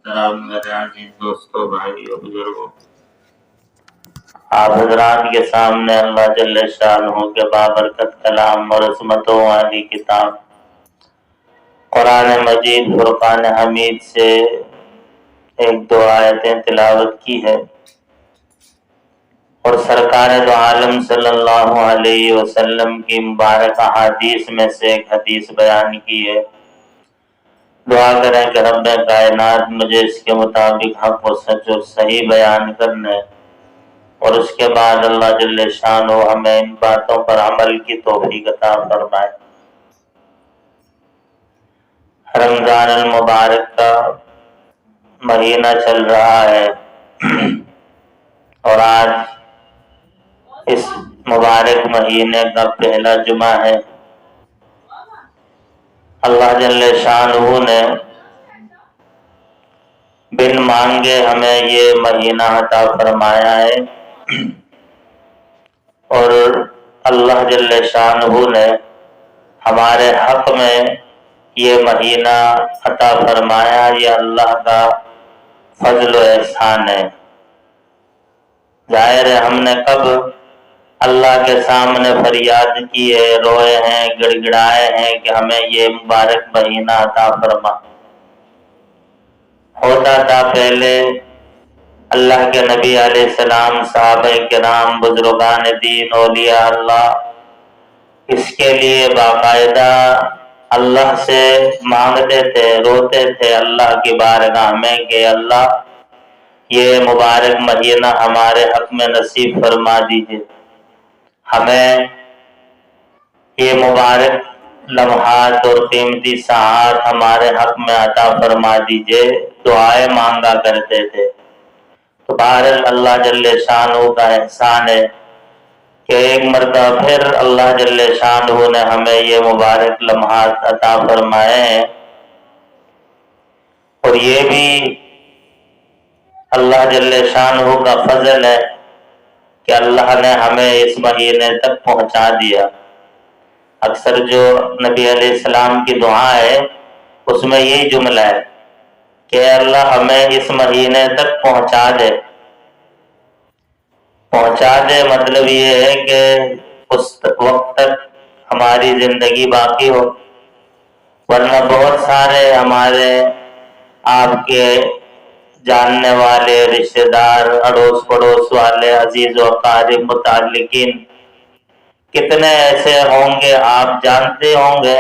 محترم میرے عزیز دوستوں، بھائیوں، بزرگوں، آپ حضرات کے سامنے اللہ جل شانہ کے بابرکت کلام اور عظمتوں والی کتاب قرآن مجید فرقان حمید سے ایک دو آیتیں تلاوت کی ہے اور سرکار دو عالم صلی اللہ علیہ وسلم کی مبارک احادیث میں سے ایک حدیث بیان کی ہے۔ دعا کریں کہ رب کائنات مجھے اس کے مطابق حق و سچ و صحیح بیان کرنے اور اس کے بعد اللہ جل شانہ ہمیں ان باتوں پر عمل کی توفیق عطا فرمائے۔ رمضان المبارک کا مہینہ چل رہا ہے اور آج اس مبارک مہینے کا پہلا جمعہ ہے۔ اللہ جل شانہ نے بن مانگے ہمیں یہ مہینہ عطا فرمایا ہے اور اللہ جل شانہ نے ہمارے حق میں یہ مہینہ عطا فرمایا، یہ اللہ کا فضل و احسان ہے۔ ظاہر ہے ہم نے کب اللہ کے سامنے فریاد کی ہے، روئے ہیں، گڑ گڑائے ہیں کہ ہمیں یہ مبارک مہینہ عطا فرما۔ ہوتا تھا پہلے اللہ کے نبی علیہ السلام، صحابہ کرام، بزرگان دین، اولیاء اللہ اس کے لیے باقاعدہ اللہ سے مانگتے تھے، روتے تھے اللہ کی بارگاہ میں کہ اللہ یہ مبارک مہینہ ہمارے حق میں نصیب فرما دیجئے، ہمیں یہ مبارک لمحات اور قیمتی ساعات ہمارے حق میں عطا فرما دیجئے، دعائیں مانگا کرتے تھے۔ تو بہرحال اللہ جل شانہ کا احسان ہے کہ ایک مرتبہ پھر اللہ جل شانہ نے ہمیں یہ مبارک لمحات عطا فرمائے ہیں، اور یہ بھی اللہ جل شانہ کا فضل ہے کہ اللہ نے ہمیں اس مہینے تک پہنچا دیا۔ اکثر جو نبی علیہ السلام کی دعا ہے اس میں یہی جملہ ہے کہ اللہ ہمیں اس مہینے تک پہنچا دے۔ پہنچا دے مطلب یہ ہے کہ اس وقت تک ہماری زندگی باقی ہو، ورنہ بہت سارے ہمارے آپ کے جاننے والے رشتہ دار، اڑوس پڑوس والے، عزیز و اقارب، متعلقین کتنے ایسے ہوں گے، آپ جانتے ہوں گے،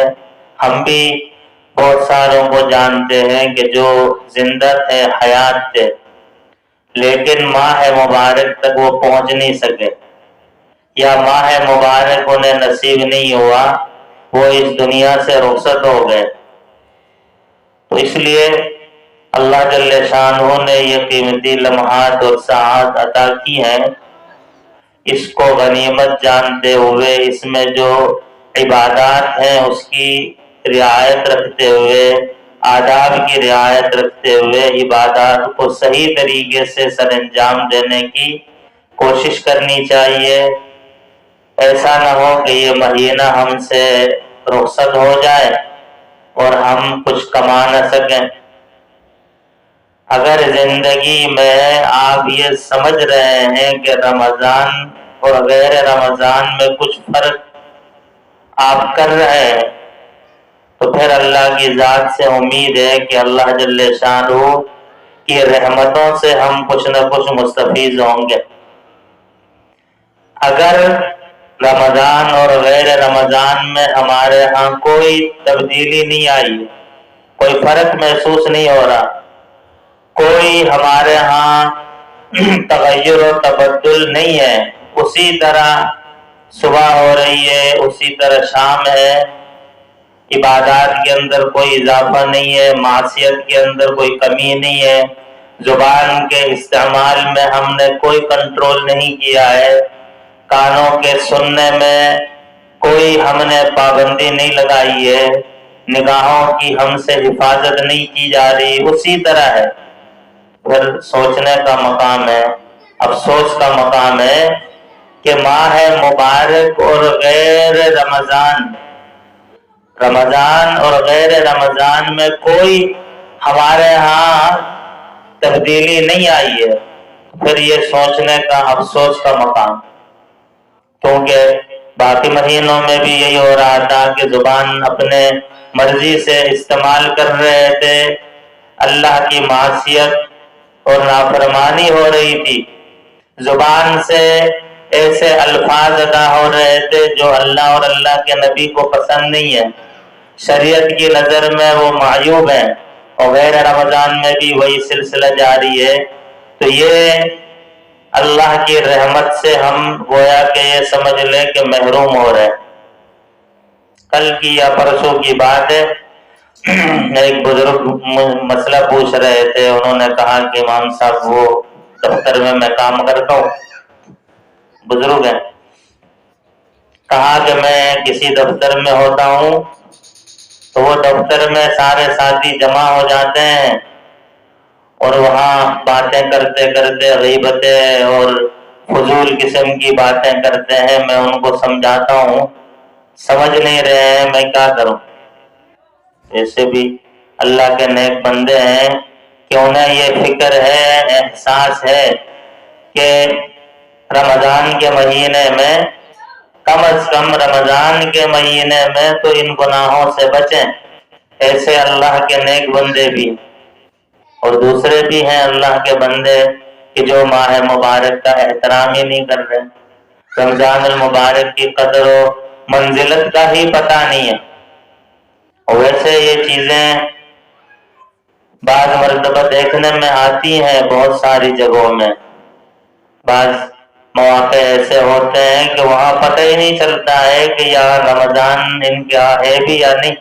ہم بھی بہت ساروں کو جانتے ہیں کہ جو زندہ تھے، حیات تھے، لیکن ماہ مبارک تک وہ پہنچ نہیں سکے، یا ماہ مبارک انہیں نصیب نہیں ہوا، وہ اس دنیا سے رخصت ہو گئے۔ تو اس لیے اللہ جل شانہ نے یہ قیمتی لمحات اور ساعات عطا کی ہیں، اس کو غنیمت جانتے ہوئے اس میں جو عبادات ہیں اس کی رعایت رکھتے ہوئے، آداب کی رعایت رکھتے ہوئے عبادات کو صحیح طریقے سے سر انجام دینے کی کوشش کرنی چاہیے۔ ایسا نہ ہو کہ یہ مہینہ ہم سے رخصت ہو جائے اور ہم کچھ کما نہ سکیں۔ اگر زندگی میں آپ یہ سمجھ رہے ہیں کہ رمضان اور غیر رمضان میں کچھ فرق آپ کر رہے ہیں، تو پھر اللہ کی ذات سے امید ہے کہ اللہ جل شانہ کی رحمتوں سے ہم کچھ نہ کچھ مستفیض ہوں گے۔ اگر رمضان اور غیر رمضان میں ہمارے ہاں کوئی تبدیلی نہیں آئی، کوئی فرق محسوس نہیں ہو رہا، کوئی ہمارے ہاں تغیر و تبدل نہیں ہے، اسی طرح صبح ہو رہی ہے، اسی طرح شام ہے، عبادات کے اندر کوئی اضافہ نہیں ہے، معصیت کے اندر کوئی کمی نہیں ہے، زبان کے استعمال میں ہم نے کوئی کنٹرول نہیں کیا ہے، کانوں کے سننے میں کوئی ہم نے پابندی نہیں لگائی ہے، نگاہوں کی ہم سے حفاظت نہیں کی جا رہی، اسی طرح ہے۔ پھر سوچنے کا مقام ہے، افسوس کا مقام ہے کہ ماہ مبارک اور غیر رمضان اور غیر رمضان میں کوئی ہمارے ہاں تبدیلی نہیں آئی ہے، پھر یہ سوچنے کا، افسوس کا مقام، کیونکہ باقی مہینوں میں بھی یہی ہو رہا تھا کہ زبان اپنے مرضی سے استعمال کر رہے تھے، اللہ کی معصیت اور نافرمانی ہو رہی تھی، زبان سے ایسے الفاظ ادا ہو رہے تھے جو اللہ اور اللہ کے نبی کو پسند نہیں ہے، شریعت کی نظر میں وہ معیوب ہیں، اور غیر رمضان میں بھی وہی سلسلہ جاری ہے۔ تو یہ اللہ کی رحمت سے ہم گویا کہ یہ سمجھ لیں کہ محروم ہو رہے۔ کل کی یا پرسوں کی بات ہے، ایک بزرگ مسئلہ پوچھ رہے تھے، انہوں نے کہا کہ امام صاحب وہ دفتر میں کام کرتا ہوں، بزرگ ہیں، کہا کہ میں کسی دفتر میں ہوتا ہوں تو وہ دفتر میں سارے ساتھی جمع ہو جاتے ہیں اور وہاں باتیں کرتے کرتے غیبتیں اور فضول قسم کی باتیں کرتے ہیں، میں ان کو سمجھاتا ہوں، سمجھ نہیں رہے ہیں، میں کیا کروں؟ ایسے بھی اللہ کے نیک بندے ہیں کہ انہیں یہ فکر ہے، احساس ہے کہ رمضان کے مہینے میں، کم از کم رمضان کے مہینے میں تو ان گناہوں سے بچیں۔ ایسے اللہ کے نیک بندے بھی، اور دوسرے بھی ہیں اللہ کے بندے کہ جو ماہ مبارک کا احترام ہی نہیں کر رہے، رمضان المبارک کی قدر و منزلت کا ہی پتہ نہیں ہے۔ اور ویسے یہ چیزیں بعض مرتبہ دیکھنے میں آتی ہیں بہت ساری جگہوں میں، بعض مواقع ایسے ہوتے ہیں کہ وہاں پتہ ہی نہیں چلتا ہے کہ یہاں رمضان ان کا ہے بھی یا نہیں۔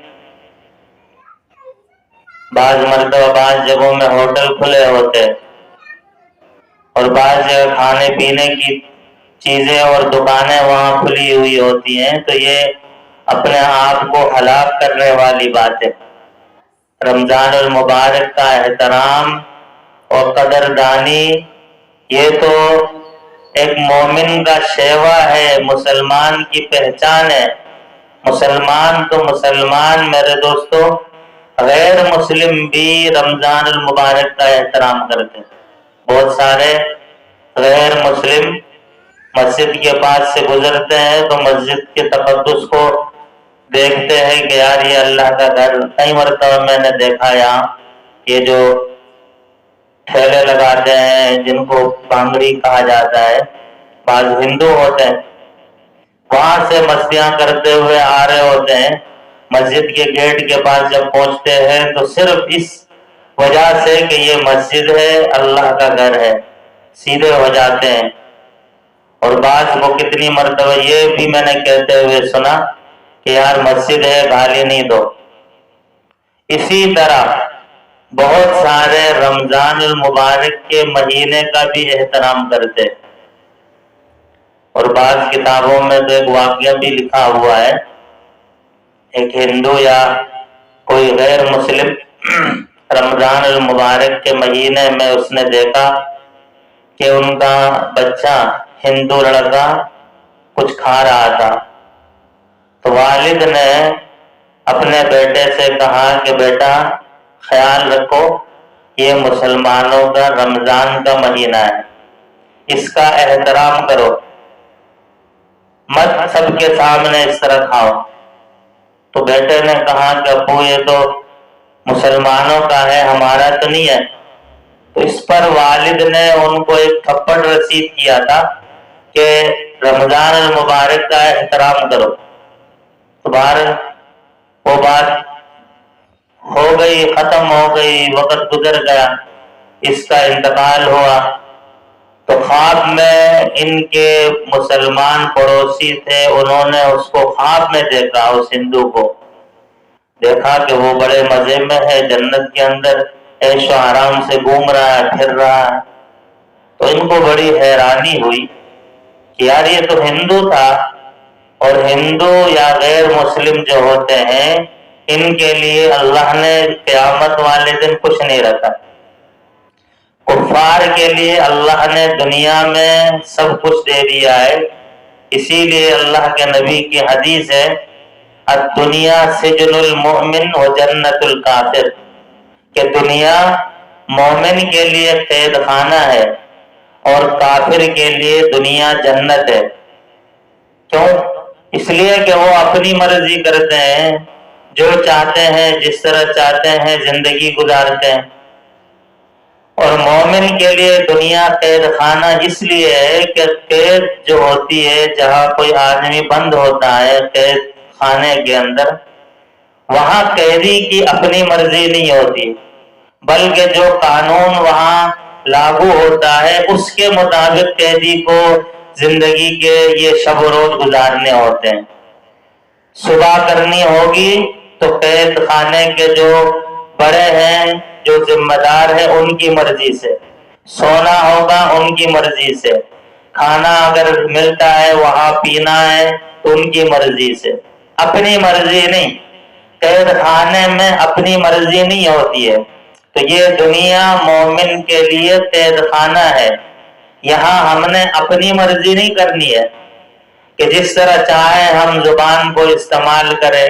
بعض مرتبہ بعض جگہوں میں ہوٹل کھلے ہوتے اور بعض جگہ کھانے پینے کی چیزیں اور دکانیں وہاں کھلی ہوئی ہوتی ہیں، تو یہ اپنے آپ کو ہلاک کرنے والی بات ہے۔ رمضان المبارک کا احترام اور قدردانی یہ تو ایک مومن کا شیوا ہے، مسلمان کی پہچان ہے۔ مسلمان تو مسلمان میرے دوستو، غیر مسلم بھی رمضان المبارک کا احترام کرتے ہیں۔ بہت سارے غیر مسلم مسجد کے پاس سے گزرتے ہیں تو مسجد کے تقدس کو دیکھتے ہیں کہ یار یہ اللہ کا گھر۔ کئی مرتبہ میں نے دیکھا یہاں یہ جو ٹھیلے لگاتے ہیں جن کو بانگڑی کہا جاتا ہے، بعض ہندو ہوتے ہیں، وہاں سے مستیاں کرتے ہوئے آ رہے ہوتے ہیں، مسجد کے گیٹ کے پاس جب پہنچتے ہیں تو صرف اس وجہ سے کہ یہ مسجد ہے، اللہ کا گھر ہے، سیدھے ہو جاتے ہیں۔ اور بعض کو کتنی مرتبہ یہ بھی میں نے کہتے ہوئے سنا کہ یار مسجد ہے، گالی نہیں دو۔ اسی طرح بہت سارے رمضان المبارک کے مہینے کا بھی احترام کرتے، اور بعض کتابوں میں تو ایک واقعہ بھی لکھا ہوا ہے، ایک ہندو یا کوئی غیر مسلم رمضان المبارک کے مہینے میں اس نے دیکھا کہ ان کا بچہ ہندو لڑکا کچھ کھا رہا تھا، تو والد نے اپنے بیٹے سے کہا کہ بیٹا خیال رکھو، یہ مسلمانوں کا رمضان کا مہینہ ہے، اس کا احترام کرو، مت سب کے سامنے اس طرح کھاؤ۔ تو بیٹے نے کہا کہ ابو یہ تو مسلمانوں کا ہے، ہمارا تو نہیں ہے۔ تو اس پر والد نے ان کو ایک تھپڑ رسید کیا تھا کہ رمضان المبارک کا احترام کرو۔ تو وہ بات ہو گئی، ختم ہو گئی، وقت گزر گیا، اس کا انتقال ہوا، تو خواب میں ان کے مسلمان پڑوسی تھے، انہوں نے اس کو خواب میں دیکھا، اس ہندو کو دیکھا کہ وہ بڑے مزے میں ہے، جنت کے اندر عیش و آرام سے گھوم رہا ہے، پھر رہا ہے۔ تو ان کو بڑی حیرانی ہوئی کہ یار یہ تو ہندو تھا، اور ہندو یا غیر مسلم جو ہوتے ہیں ان کے لیے اللہ نے قیامت والے دن کچھ نہیں رکھا۔ کفار کے لیے اللہ نے دنیا میں سب کچھ دے دیا ہے، اسی لیے اللہ کے نبی کی حدیث ہے الدنیا سجن المؤمن و جنت الکافر، کہ دنیا مومن کے لیے قید خانہ ہے اور کافر کے لیے دنیا جنت ہے۔ کیوں؟ اس لیے کہ وہ اپنی مرضی کرتے ہیں، جو چاہتے ہیں جس طرح چاہتے ہیں زندگی گزارتے ہیں۔ اور مومن کے لیے دنیا قید خانہ اس لیے ہے کہ قید جو ہوتی ہے، جہاں کوئی آدمی بند ہوتا ہے قید خانے کے اندر، وہاں قیدی کی اپنی مرضی نہیں ہوتی، بلکہ جو قانون وہاں لاگو ہوتا ہے اس کے مطابق قیدی کو زندگی کے یہ شب و روز گزارنے ہوتے ہیں۔ صبح کرنی ہوگی تو قید خانے کے جو بڑے ہیں، جو ذمہ دار ہیں، ان کی مرضی سے، سونا ہوگا ان کی مرضی سے، کھانا اگر ملتا ہے وہاں پینا ہے تو ان کی مرضی سے، اپنی مرضی نہیں۔ قید خانے میں اپنی مرضی نہیں ہوتی ہے۔ تو یہ دنیا مومن کے لیے قید خانہ ہے، یہاں ہم نے اپنی مرضی نہیں کرنی ہے کہ جس طرح چاہیں ہم زبان کو استعمال کریں،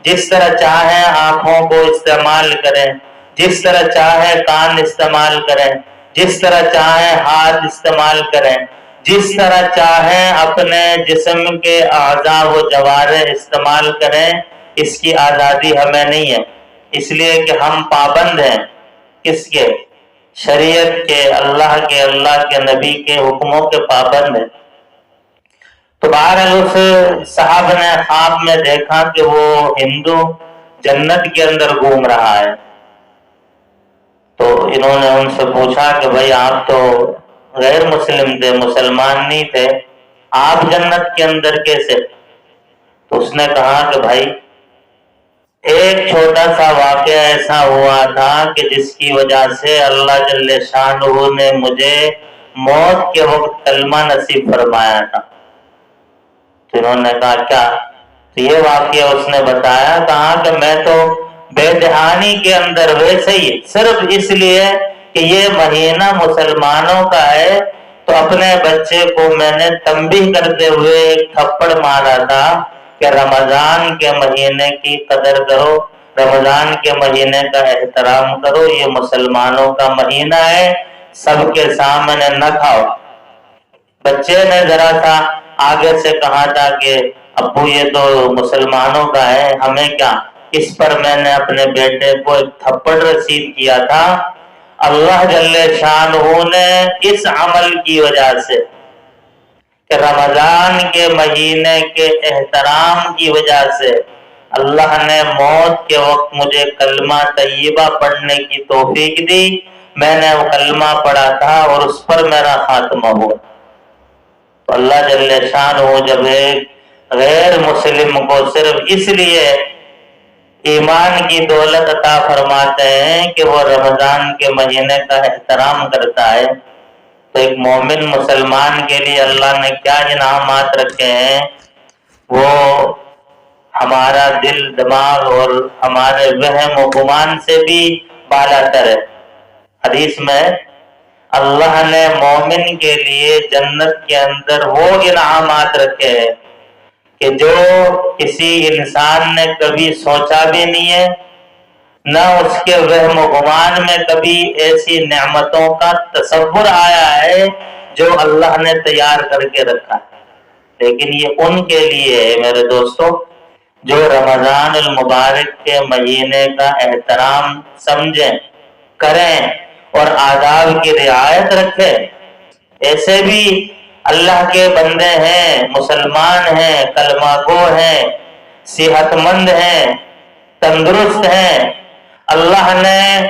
جس طرح چاہیں آنکھوں کو استعمال کریں، جس طرح چاہیں کان استعمال کریں، جس طرح چاہیں ہاتھ استعمال کریں، جس طرح چاہیں اپنے جسم کے اعضاء و جوارح استعمال کریں، اس کی آزادی ہمیں نہیں ہے، اس لیے کہ ہم پابند ہیں کس کے؟ شریعت کے، اللہ کے نبی کے حکموں کے پابند ہیں۔ تو بہرحال اس صاحب نے خواب میں دیکھا کہ وہ ہندو جنت کے اندر گھوم رہا ہے۔ تو انہوں نے ان سے پوچھا کہ بھائی آپ تو غیر مسلم تھے، مسلمان نہیں تھے، آپ جنت کے اندر کیسے؟ تو اس نے کہا کہ بھائی ایک چھوٹا سا واقعہ ایسا ہوا تھا کہ جس کی وجہ سے اللہ جل شانہ نے مجھے موت کے وقت کلمہ نصیب فرمایا تھا۔ تو انہوں نے کہا کیا؟ تو یہ واقعہ اس نے بتایا، کہا کہ میں تو بے دہانی کے اندر ویسے ہی صرف اس لیے کہ یہ مہینہ مسلمانوں کا ہے تو اپنے بچے کو میں نے تنبیہ کرتے ہوئے ایک تھپڑ مارا تھا کہ رمضان کے مہینے کی قدر کرو، رمضان کے مہینے کا احترام کرو، یہ مسلمانوں کا مہینہ ہے، سب کے سامنے نہ کھاؤ۔ بچے نے ذرا سا آگے سے کہا تھا کہ ابو یہ تو مسلمانوں کا ہے، ہمیں کیا؟ اس پر میں نے اپنے بیٹے کو ایک تھپڑ رسید کیا تھا۔ اللہ جل شانہ نے اس عمل کی وجہ سے کہ رمضان کے مہینے کے احترام کی وجہ سے اللہ نے موت کے وقت مجھے کلمہ طیبہ پڑھنے کی توفیق دی، میں نے وہ کلمہ پڑھا تھا اور اس پر میرا خاتمہ ہوا۔ تو اللہ جل شانہ جب ایک غیر مسلم کو صرف اس لیے ایمان کی دولت عطا فرماتے ہیں کہ وہ رمضان کے مہینے کا احترام کرتا ہے، تو ایک مومن مسلمان کے لیے اللہ نے کیا انعامات رکھے ہیں، وہ ہمارا دل، دماغ اور ہمارے وہم و گمان سے بھی بالا تر ہے۔ حدیث میں اللہ نے مومن کے لیے جنت کے اندر وہ انعامات رکھے ہیں کہ جو کسی انسان نے کبھی سوچا بھی نہیں ہے، نہ اس کے وہم و گمان میں کبھی ایسی نعمتوں کا تصور آیا ہے جو اللہ نے تیار کر کے رکھا ہے۔ لیکن یہ ان کے لیے ہے میرے دوستو جو رمضان المبارک کے مہینے کا احترام سمجھیں، کریں اور آداب کی رعایت رکھیں۔ ایسے بھی اللہ کے بندے ہیں، مسلمان ہیں، کلمہ گو ہیں، صحت مند ہیں، تندرست ہیں، اللہ نے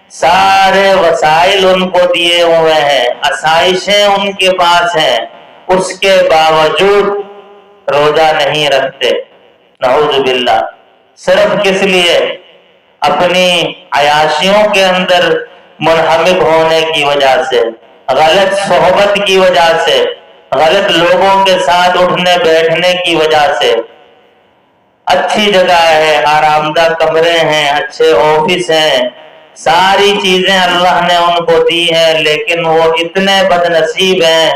سارے وسائل ان کو دیے ہوئے ہیں، آسائشیں ان کے پاس ہیں، اس کے باوجود روزہ نہیں رکھتے، نعوذ باللہ۔ صرف کس لیے؟ اپنی عیاشیوں کے اندر منہمک ہونے کی وجہ سے، غلط صحبت کی وجہ سے، غلط لوگوں کے ساتھ اٹھنے بیٹھنے کی وجہ سے۔ اچھی جگہ ہے، آرام دہ کمرے ہیں، اچھے آفس ہیں، ساری چیزیں اللہ نے ان کو دی ہیں، لیکن وہ اتنے بد نصیب ہیں،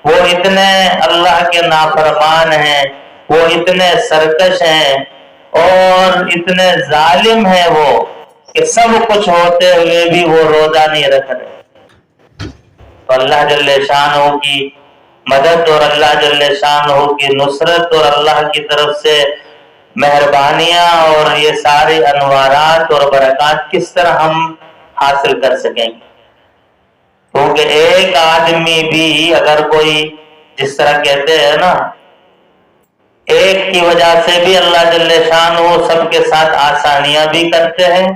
وہ اتنے اللہ کے نافرمان ہیں، وہ اتنے سرکش ہیں اور اتنے ظالم ہیں وہ کہ سب کچھ ہوتے ہوئے بھی وہ روزہ نہیں رکھ رہے. تو اللہ جل شانہ کی مدد اور اللہ جل شانہ کی نصرت اور اللہ کی طرف سے مہربانیاں اور یہ سارے انوارات اور برکات کس طرح ہم حاصل کر سکیں گے؟ کیونکہ ایک آدمی بھی اگر کوئی جس طرح کہتے ہیں نا ایک کی وجہ سے بھی اللہ جل شانہ سب کے ساتھ آسانیاں بھی کرتے ہیں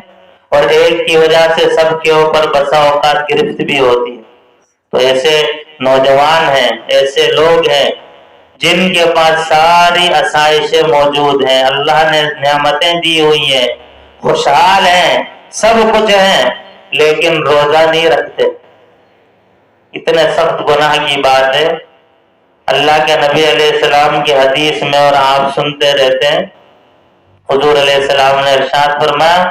اور ایک کی وجہ سے سب کے اوپر بسا اوقات گرفت بھی ہوتی ہے. تو ایسے نوجوان ہیں، ایسے لوگ ہیں جن کے پاس ساری آسائشیں موجود ہیں، اللہ نے نعمتیں دی ہوئی ہیں، خوشحال ہیں، سب کچھ ہیں، لیکن روزہ نہیں رکھتے. اتنے سخت گناہ کی بات ہے. اللہ کے نبی علیہ السلام کی حدیث میں اور آپ سنتے رہتے ہیں، حضور علیہ السلام نے ارشاد فرمایا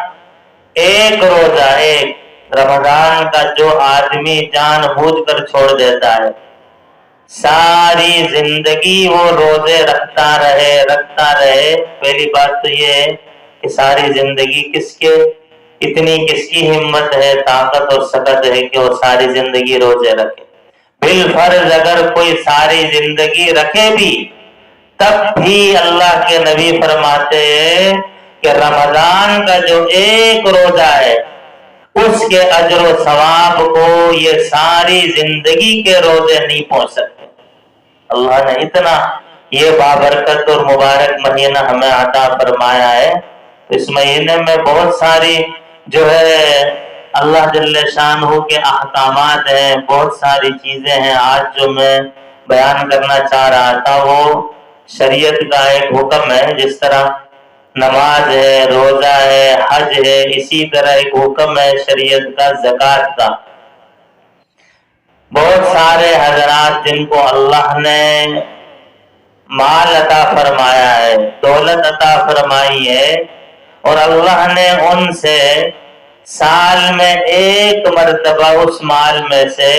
ایک روزہ ایک رمضان کا جو آدمی جان بوجھ کر چھوڑ دیتا ہے ساری زندگی وہ روزے رکھتا رہے. پہلی بات تو یہ ہے کہ ساری زندگی اتنی کس کی ہمت ہے، طاقت اور سکت ہے کہ وہ ساری زندگی روزے رکھے. بالفرض اگر کوئی ساری زندگی رکھے بھی تب بھی اللہ کے نبی فرماتے ہیں کہ رمضان کا جو ایک روزہ ہے اس کے اجر و ثواب کو یہ ساری زندگی کے روزے نہیں پہنچ سکتے. اللہ نے اتنا یہ بابرکت اور مبارک مہینہ ہمیں عطا فرمایا ہے. اس مہینے میں بہت ساری جو ہے اللہ جل شانہ کے احکامات ہیں، بہت ساری چیزیں ہیں. آج جو میں بیان کرنا چاہ رہا تھا وہ شریعت کا ایک حکم ہے. جس طرح نماز ہے، روزہ ہے، حج ہے، اسی طرح ایک حکم ہے شریعت کا زکوٰۃ کا. بہت سارے حضرات جن کو اللہ نے مال عطا فرمایا ہے، دولت عطا فرمائی ہے اور اللہ نے ان سے سال میں ایک مرتبہ اس مال میں سے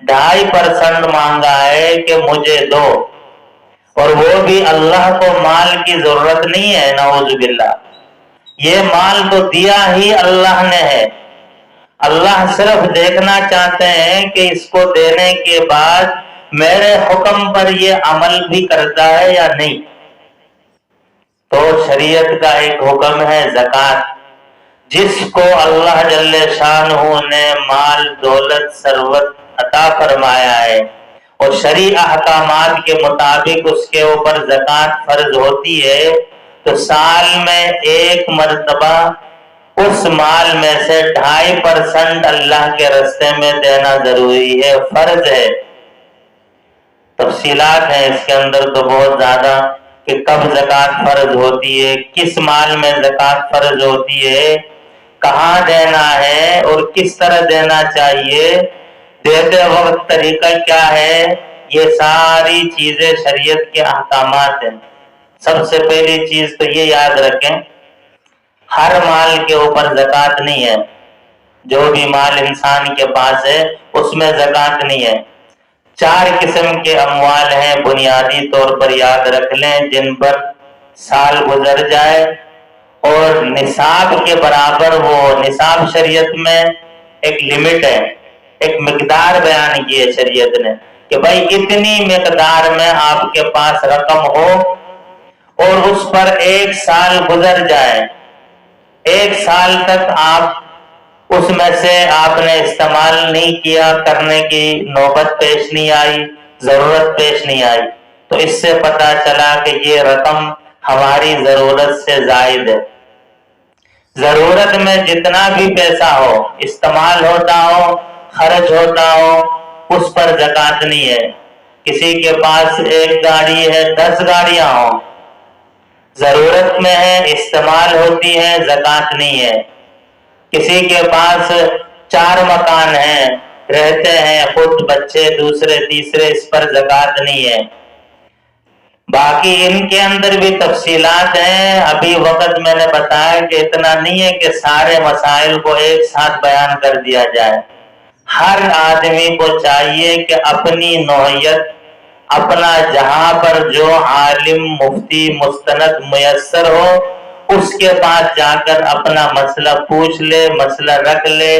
2.5% مانگا ہے کہ مجھے دو، اور وہ بھی اللہ کو مال کی ضرورت نہیں ہے، نعوذ باللہ. یہ مال تو دیا ہی اللہ نے ہے. اللہ صرف دیکھنا چاہتے ہیں کہ اس کو دینے کے بعد میرے حکم پر یہ عمل بھی کرتا ہے یا نہیں. تو شریعت کا ایک حکم ہے زکوٰۃ. جس کو اللہ جل شانہ نے مال دولت ثروت عطا فرمایا ہے اور شرعی احکامات کے مطابق اس کے اوپر زکوٰۃ فرض ہوتی ہے تو سال میں ایک مرتبہ اس مال میں سے 2.5% اللہ کے راستے میں دینا ضروری ہے، فرض ہے. تفصیلات ہیں اس کے اندر تو بہت زیادہ کہ کب زکوٰۃ فرض ہوتی ہے، کس مال میں زکوٰۃ فرض ہوتی ہے، کہاں دینا ہے اور کس طرح دینا چاہیے، دیتے وقت طریقہ کیا ہے. یہ ساری چیزیں شریعت کے احکامات ہیں. سب سے پہلی چیز تو یہ یاد رکھیں ہر مال کے اوپر زکوٰۃ نہیں ہے. جو بھی مال انسان کے پاس ہے اس میں زکوٰۃ نہیں ہے. 4 قسم کے اموال ہیں، بنیادی طور پر یاد رکھ لیں، جن پر سال گزر جائے اور نصاب کے برابر وہ نصاب شریعت میں ایک لمٹ ہے، ایک مقدار بیان کی ہے شریعت نے کہ بھائی اتنی مقدار میں آپ کے پاس رقم ہو اور اس پر 1 سال گزر جائے، 1 سال تک آپ اس میں سے آپ نے استعمال نہیں کیا، کرنے کی نوبت پیش نہیں آئی، ضرورت پیش نہیں آئی، تو اس سے پتہ چلا کہ یہ رقم ہماری ضرورت سے زائد ہے. ضرورت میں جتنا بھی پیسہ ہو، استعمال ہوتا ہو، خرچ ہوتا ہو، اس پر زکوٰۃ نہیں ہے. کسی کے پاس 1 گاڑی ہے، 10 گاڑیاں ہوں، ضرورت میں ہے، استعمال ہوتی ہے، زکوٰۃ نہیں ہے. کسی کے پاس 4 مکان ہیں، رہتے ہیں خود، بچے دوسرے تیسرے، اس پر زکوٰۃ نہیں ہے. باقی ان کے اندر بھی تفصیلات ہیں. ابھی وقت میں نے بتایا کہ اتنا نہیں ہے کہ سارے مسائل کو ایک ساتھ بیان کر دیا جائے. ہر آدمی کو چاہیے کہ اپنی نوعیت، اپنا جہاں پر جو عالم مفتی مستند میسر ہو اس کے پاس جا کر اپنا مسئلہ پوچھ لے، مسئلہ رکھ لے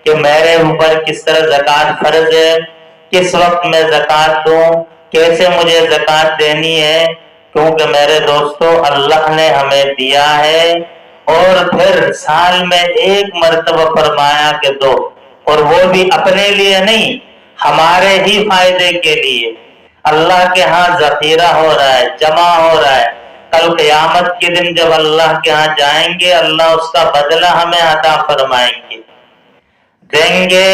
کہ میرے اوپر کس طرح زکوٰۃ فرض ہے، کس وقت میں زکوٰۃ دوں، کیسے مجھے زکوٰۃ دینی ہے، کیونکہ میرے دوستو اللہ نے ہمیں دیا ہے اور پھر سال میں ایک مرتبہ فرمایا کہ دو، اور وہ بھی اپنے لیے نہیں، ہمارے ہی فائدے کے لیے۔ اللہ کے ہاں ذخیرہ ہو رہا ہے، جمع ہو رہا ہے، کل قیامت کے دن جب اللہ کے ہاں جائیں گے اللہ اس کا بدلہ ہمیں عطا فرمائیں گے، دیں گے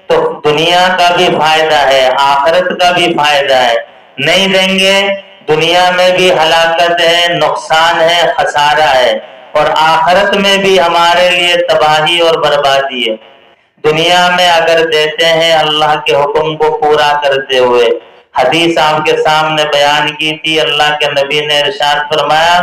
تو دنیا کا بھی فائدہ ہے، آخرت کا بھی فائدہ ہے، نہیں دیں گے دنیا میں بھی ہلاکت ہے، نقصان ہے، خسارہ ہے، اور آخرت میں بھی ہمارے لیے تباہی اور بربادی ہے۔ دنیا میں اگر دیتے ہیں اللہ کے حکم کو پورا کرتے ہوئے، حدیث آپ کے سامنے بیان کی تھی، اللہ کے نبی نے ارشاد فرمایا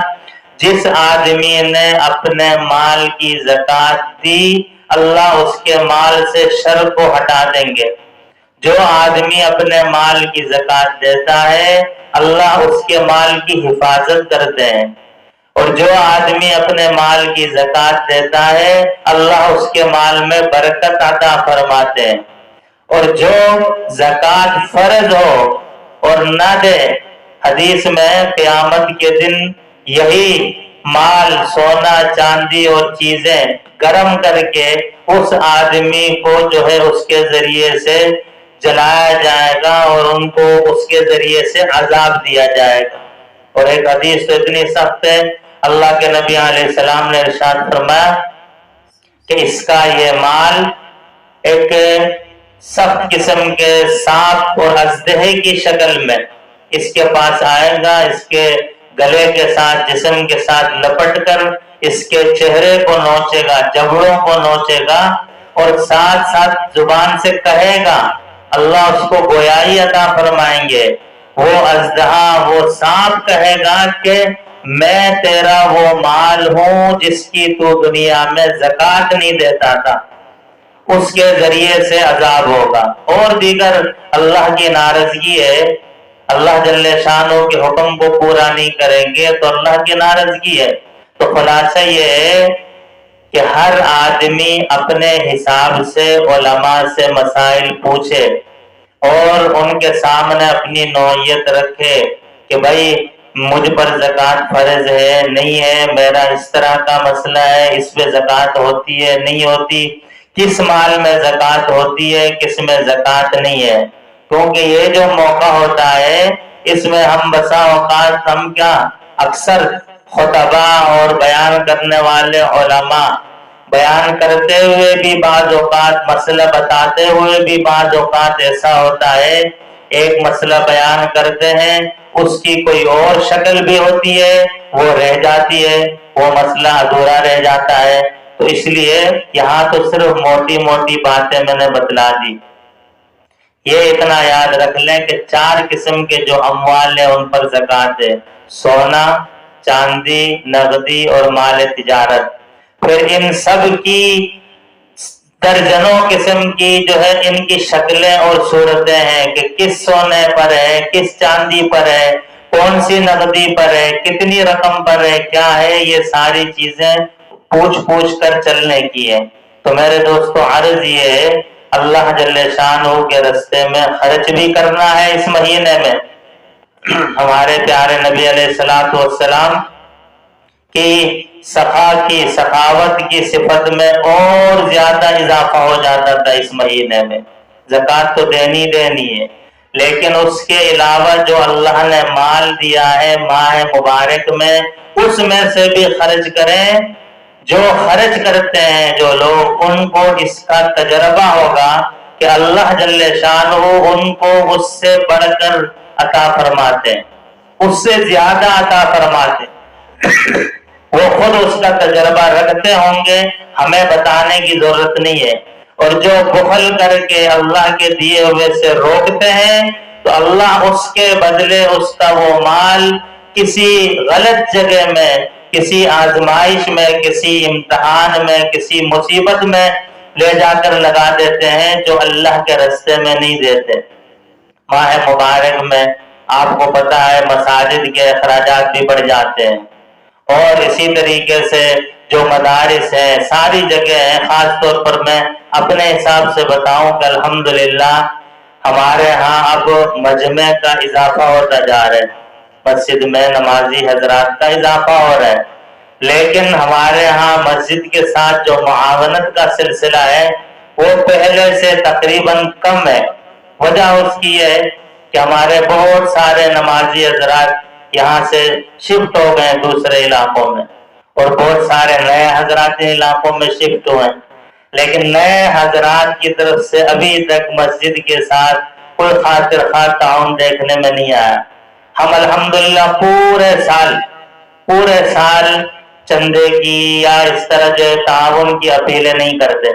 جس آدمی نے اپنے مال کی زکوٰۃ دی اللہ اس کے مال سے شر کو ہٹا دیں گے، جو آدمی اپنے مال کی زکوٰۃ دیتا ہے اللہ اس کے مال کی حفاظت کرتے ہیں، اور جو آدمی اپنے مال کی زکوٰۃ دیتا ہے اللہ اس کے مال میں برکت عطا فرماتے ہیں، اور جو زکوٰۃ فرض ہو اور نہ دے، حدیث میں قیامت کے دن یہی مال، سونا چاندی اور چیزیں گرم کر کے اس آدمی کو جو ہے اس کے ذریعے سے جلایا جائے گا اور ان کو اس کے ذریعے سے عذاب دیا جائے گا۔ اور ایک حدیث تو اتنی سخت ہے، اللہ کے نبی علیہ السلام نے ارشاد فرمایا کہ اس کا یہ مال ایک سخت قسم کے سانپ اور اژدہے کی شکل میں اس کے پاس آئے گا، اس کے گلے کے ساتھ، جسم کے ساتھ لپٹ کر اس کے چہرے کو نوچے گا، جبڑوں کو نوچے گا، اور ساتھ ساتھ زبان سے کہے گا، اللہ اس کو گویائی عطا فرمائیں گے، وہ اژدہا، وہ سانپ کہے گا کہ میں تیرا وہ مال ہوں جس کی تو دنیا میں زکوٰۃ نہیں دیتا تھا، اس کے ذریعے سے عذاب ہوگا۔ اور دیگر اللہ کی ناراضگی ہے، اللہ جل شانہ کے حکم کو پورا نہیں کریں گے تو اللہ کی ناراضگی ہے۔ تو خلاصہ یہ ہے کہ ہر آدمی اپنے حساب سے علماء سے مسائل پوچھے اور ان کے سامنے اپنی نوعیت رکھے کہ بھائی مجھ پر زکوٰۃ فرض ہے نہیں ہے، میرا اس طرح کا مسئلہ ہے، اس پہ زکوٰۃ ہوتی ہے نہیں ہوتی، کس مال میں زکوٰۃ ہوتی ہے کس میں زکوٰۃ نہیں ہے، کیونکہ یہ جو موقع ہوتا ہے اس میں ہم بسا اوقات ہم کیا اکثر خطباء اور بیان کرنے والے علماء بیان کرتے ہوئے بھی بعض اوقات، مسئلہ بتاتے ہوئے بھی بعض اوقات ایسا ہوتا ہے ایک مسئلہ بیان کرتے ہیں اس کی کوئی اور شکل بھی ہوتی ہے، وہ رہ جاتی ہے، وہ مسئلہ ادھورا رہ جاتا ہے۔ تو اس لیے یہاں تو صرف موٹی موٹی باتیں میں نے بتلا دی، یہ اتنا یاد رکھ لیں کہ 4 قسم کے جو اموال ہیں ان پر زکوٰۃ ہے، سونا، چاندی، نقدی اور مال تجارت۔ پھر ان سب کی درجنوں قسم کی جو ہے ان کی شکلیں اور صورتیں ہیں کہ کس سونے پر ہے، کس چاندی پر ہے، کون سی نقدی پر ہے، کتنی رقم پر ہے، کیا ہے، یہ ساری چیزیں پوچھ کر چلنے کی ہے۔ تو میرے دوستو عرض یہ ہے اللہ جل شانہ کے رستے میں خرچ بھی کرنا ہے اس مہینے میں، ہمارے پیارے نبی علیہ الصلوۃ والسلام کی سخا کی سخاوت کی صفت میں اور زیادہ اضافہ ہو جاتا تھا اس مہینے میں۔ زکوٰۃ تو دینی ہے، لیکن اس کے علاوہ جو اللہ نے مال دیا ہے ماہ مبارک میں اس میں سے بھی خرچ کریں۔ جو خرچ کرتے ہیں جو لوگ ان کو اس کا تجربہ ہوگا کہ اللہ جل شانہ ان کو اس سے بڑھ کر عطا فرماتے ہیں، اس سے زیادہ عطا فرماتے ہیں، وہ خود اس کا تجربہ رکھتے ہوں گے، ہمیں بتانے کی ضرورت نہیں ہے۔ اور جو بخل کر کے اللہ کے دیے ہوئے سے روکتے ہیں تو اللہ اس کے بدلے اس کا وہ مال کسی غلط جگہ میں، کسی آزمائش میں، کسی امتحان میں، کسی مصیبت میں لے جا کر لگا دیتے ہیں جو اللہ کے راستے میں نہیں دیتے۔ ماہ مبارک میں آپ کو پتا ہے مساجد کے اخراجات بھی بڑھ جاتے ہیں، اور اسی طریقے سے جو مدارس ہیں ساری جگہ ہیں. خاص طور پر میں اپنے حساب سے بتاؤں کہ الحمدللہ ہمارے ہاں اب مجمع کا اضافہ ہوتا جا رہا ہے، مسجد میں نمازی حضرات کا اضافہ ہو رہا ہے، لیکن ہمارے ہاں مسجد کے ساتھ جو معاونت کا سلسلہ ہے وہ پہلے سے تقریباً کم ہے. وجہ اس کی ہے کہ ہمارے بہت سارے نمازی حضرات یہاں سے شفٹ ہو گئے دوسرے علاقوں میں، اور بہت سارے نئے حضرات ان علاقوں میں شفٹ ہوئے ہیں، لیکن نئے حضرات کی طرف سے ابھی تک مسجد کے ساتھ کوئی خاطر خواہ تعاون دیکھنے میں نہیں آیا. ہم الحمدللہ پورے سال چندے کی یا اس طرح جو تعاون کی اپیلیں نہیں کرتے،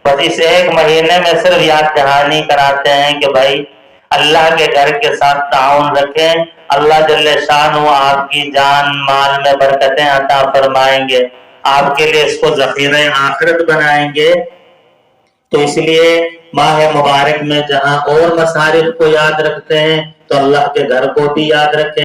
بس اس ایک مہینے میں صرف یاد دہانی کراتے ہیں کہ بھائی اللہ کے گھر کے ساتھ تعاون رکھیں، اللہ جل شانہ آپ کی جان مال میں برکتیں عطا فرمائیں گے، آپ کے لیے اس کو ذخیرہ آخرت بنائیں گے. تو اس لیے ماہ مبارک میں جہاں اور مصارف کو یاد رکھتے ہیں تو اللہ کے گھر کو بھی یاد رکھیں.